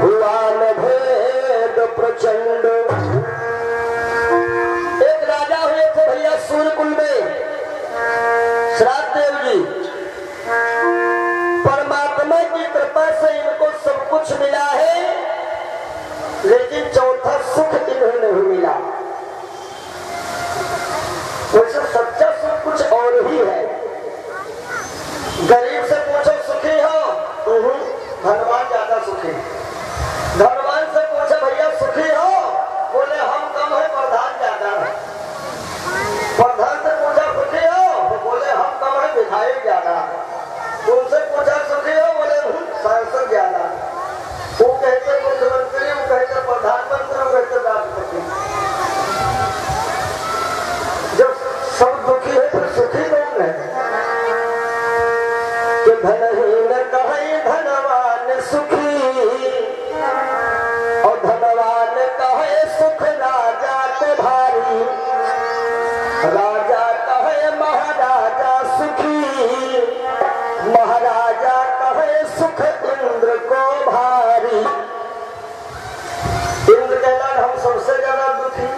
हुआ न भेद प्रचंड। एक राजा हुए थे भैया सूर्यकुल में, श्राद्ध देव जी। परमात्मा की कृपा से इनको सब कुछ मिला है, लेकिन चौथा सुख इन्हें नहीं मिला। वैसे सच्चा सुख कुछ और ही है। गरीब से पूछो सुखी हो, धनवान ज्यादा सुखी। धनवान से पूछो भैया सुखी हो, बोले हम कम है, प्रधान ज्यादा है। प्रधान से पूछा सुखी हो, तो बोले हम कम है, विधायक ज्यादा है। उनसे पूछा सुखी हो, बोले सांसद ज्यादा। वो कहते मुख्यमंत्री, वो कहते प्रधानमंत्री, वो कहते राष्ट्रपति। जब सब दुखी है तो सुखी कौन है? कि धनहीन कहे धनवान सुखी, और धनवान कहे सुख राजा को भारी। राजा कहे महाराजा सुखी, महाराजा कहे सुख इंद्र को भारी। इंद्र कहला हम सबसे ज्यादा दुखी।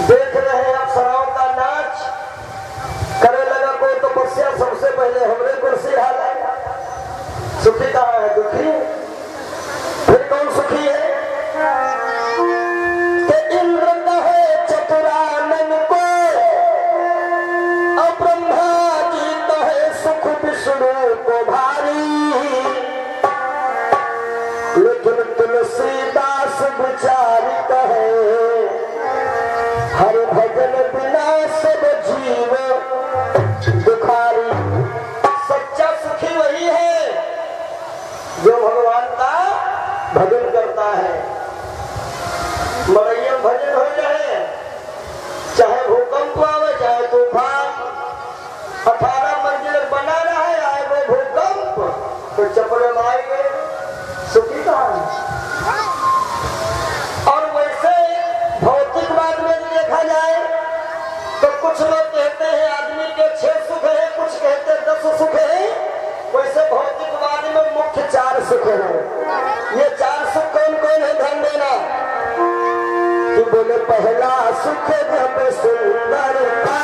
देख रहे हैं अप्सराओं का नाच, करे लगा कोई तपस्या, सबसे पहले हमरे कुर्सी ढाला। सुखी कहाँ है? दुखी। फिर कौन सुखी है? कि इंद्र कहे चतुरानन को, और ब्रह्मा जी कहे सुख विष्णु को भारी। लेकिन तुलसीदास विचारी कहे हरि भजन बिना सब जीव दुखारी। सच्चा सुखी वही है जो भगवान का भजन करता है। मरैयम भजन हो जाए, चाहे भूकंप आवे चाहे तूफान, 18 मंजिल बना रहे, आए वो भूकंप तो चपले मारेंगे। सुखी कहाँ है? और वैसे भौतिकवाद में भी देखा जाए तो कुछ लोग कहते हैं आदमी के 6 सुख है, कुछ कहते 10 सुख है। वैसे भौतिकवाद में मुख्य 4 सुख है। ये 4 सुख कौन कौन है? ध्यान देना कि बोले पहला सुख जब सुंदरता,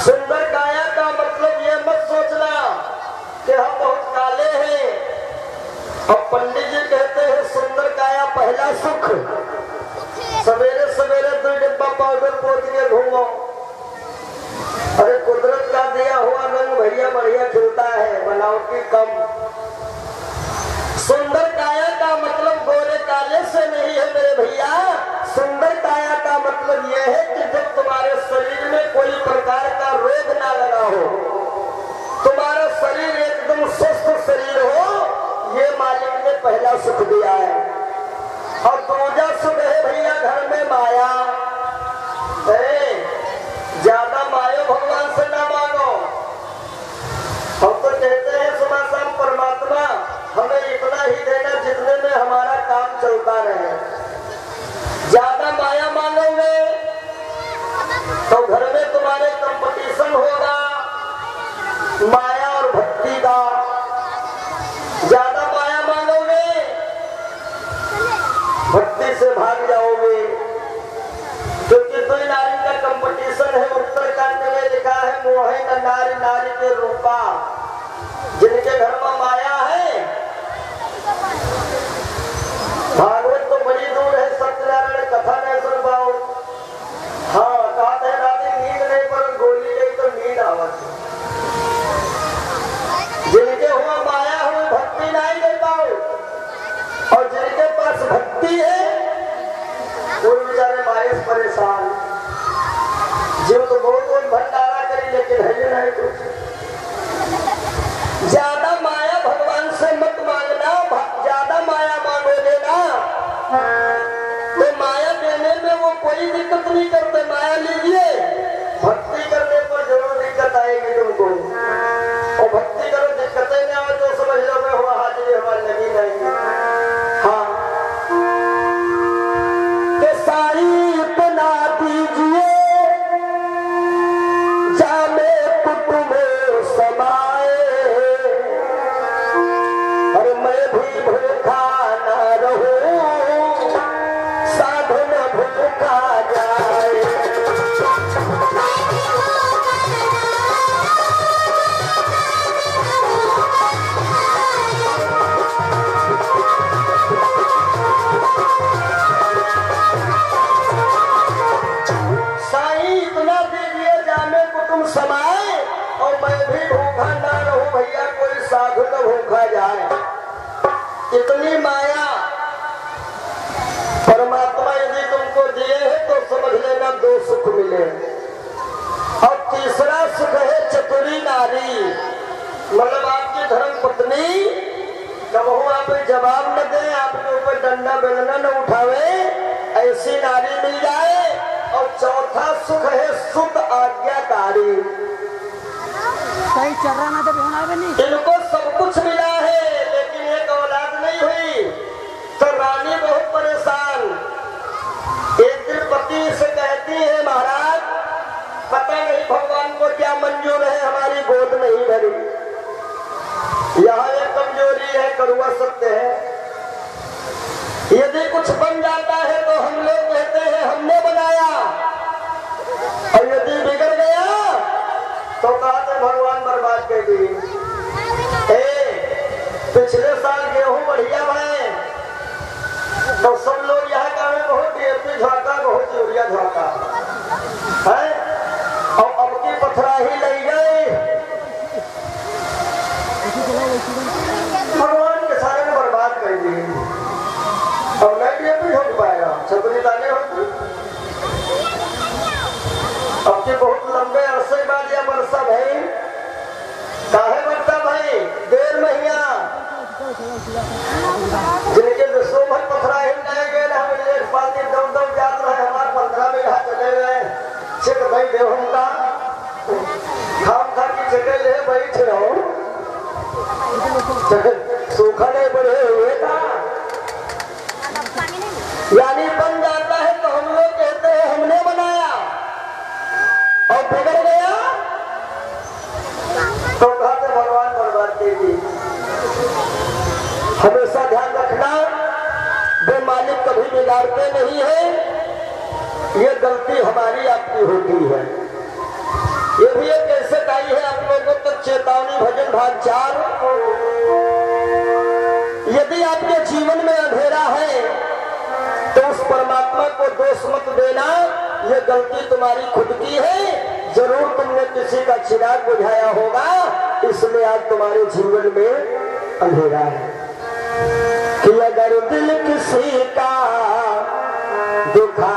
सुंदर काया का मतलब ये मत सोचना कि हम बहुत काले हैं। अब पंडित जी कहते हैं सुंदर काया पहला सुख। सवेरे सवेरे 2 डिब्बा पाउडर पोत के घूमो। अरे कुदरत का दिया हुआ रंग भैया बढ़िया खिलता है, बनावटी कम। सुंदर काया का मतलब गोरे काले से नहीं है मेरे भैया। सुंदर काया का मतलब यह है कि जब तुम्हारे शरीर में कोई प्रकार का रोग ना लगा हो, तुम्हारा शरीर एकदम स्वस्थ शरीर हो, ये मालिक ने पहला सुख दिया है। और दूसरा सुख है भैया घर में माया। ज्यादा मायो भगवान से ना मांगो। हम तो कहते हैं सुबह शाम परमात्मा हमें इतना ही देना जितने में हमारा काम चलता रहे। ज्यादा माया मांगोगे तो घर में तुम्हारे कंपटीशन होगा माया और भक्ति का। ज्यादा माया मांगोगे भक्ति से भाग जाओगे। क्योंकि 2 नारी का कंपटीशन है। उत्तरकांड में लिखा है मोहे न नारी नारी के रूपा। जिनके घर में माया है, भागवत तो बड़ी दूर है, सत्यनारायण कथा नहीं सुन पाओ। हाँ कहते हैं रात नींद नहीं पर गोली गई तो नींद आओ। आवत जिनके हुआ माया हुई भक्ति नहीं दे पाओ, और जिनके पास भक्ति है वो बेचारे माया से परेशान। जीव तो बहुत भंडारा करी लेकिन है नहीं कुछ। ज्यादा माया भगवान से मत मांगना, ज्यादा माया मांगोगे ना तो माया देने में वो कोई दिक्कत नहीं करते। माया लीजिए, भक्ति करने पर जरूर दिक्कत आएगी तुमको, और भक्ति करो दिक्कतें नहीं आए तो समझ लो मैं हुआ हाजिरी हमारी लगी नहीं। हाँ के साई इतना दीजिए जामे कुटुंब समाए, और मैं भी भूखा न रहूं साधु न भूखा जाए। साईं इतना दीजिए जामे कुटुंब समाए, और मैं भी भूखा ना रहूं भैया कोई साधु न भूखा जाए। इतनी माया परमात्मा यदि तुमको दिए है तो समझ लेना दो सुख मिले। और तीसरा सुख है चतुरी नारी, मतलब आपकी धर्म पत्नी कबहू आप जवाब न दे, आपके ऊपर डंडा बेलना न उठावे, ऐसी नारी मिल जाए। और चौथा सुख है शुद्ध आज्ञाकारी। सही चल रहा ना तो नहीं। इनको सब कुछ मिला है लेकिन एक औलाद नहीं हुई, तो रानी बहुत परेशान। एक दिन पति से कहती है महाराज पता नहीं भगवान को क्या मंजूर है, हमारी गोद नहीं भरी। यहाँ एक कमजोरी है, कड़वा सत्य है। यदि कुछ बन जाता है तो हम लोग कहते हैं हमने बनाया, और यदि बिगड़ गया तो कहते भगवान बर्बाद कर दी। पिछले साल गेहूं बढ़िया है तो सब लोग यहाँ का बहुत डीएपी झाका, बहुत यूरिया झाका है, और अब की पथराही लग गई। भगवान के सारे ने बर्बाद कर दी, और नहीं डीएपी हो पाएगा, छतरी ताने होती। अब के बहुत लंबे अरसे बाद यह वर्षा भाई काहे बढ़ता भाई 1.5 महीना जिनके विश्व भर पथराही नहीं गए, हम एक पाती दम दम जात रहे, हमारे 15 बीघा चले गए। चिक भाई गेहूं का खाम खा की चकल है बैठ रहो, सूखा नहीं बढ़े हुए था। यानी बन जाता है तो हम लोग कहते हैं हमने बनाया, और बिगड़ गया तो कहते भगवान बर्बाद कीजिए। हमेशा ध्यान रखना वे मालिक कभी बिगाड़ते नहीं है, ये गलती हमारी आपकी होती है। ये भी एक कैसे आई है आप लोगों तक चेतावनी भजन भाग 4। यदि आपके जीवन में अंधेरा है तो उस परमात्मा को दोष मत देना, ये गलती तुम्हारी खुद की है। जरूर तुमने किसी का चिराग बुझाया होगा, इसलिए आज तुम्हारे जीवन में अंधेरा है। कि अगर दिल किसी का दुखा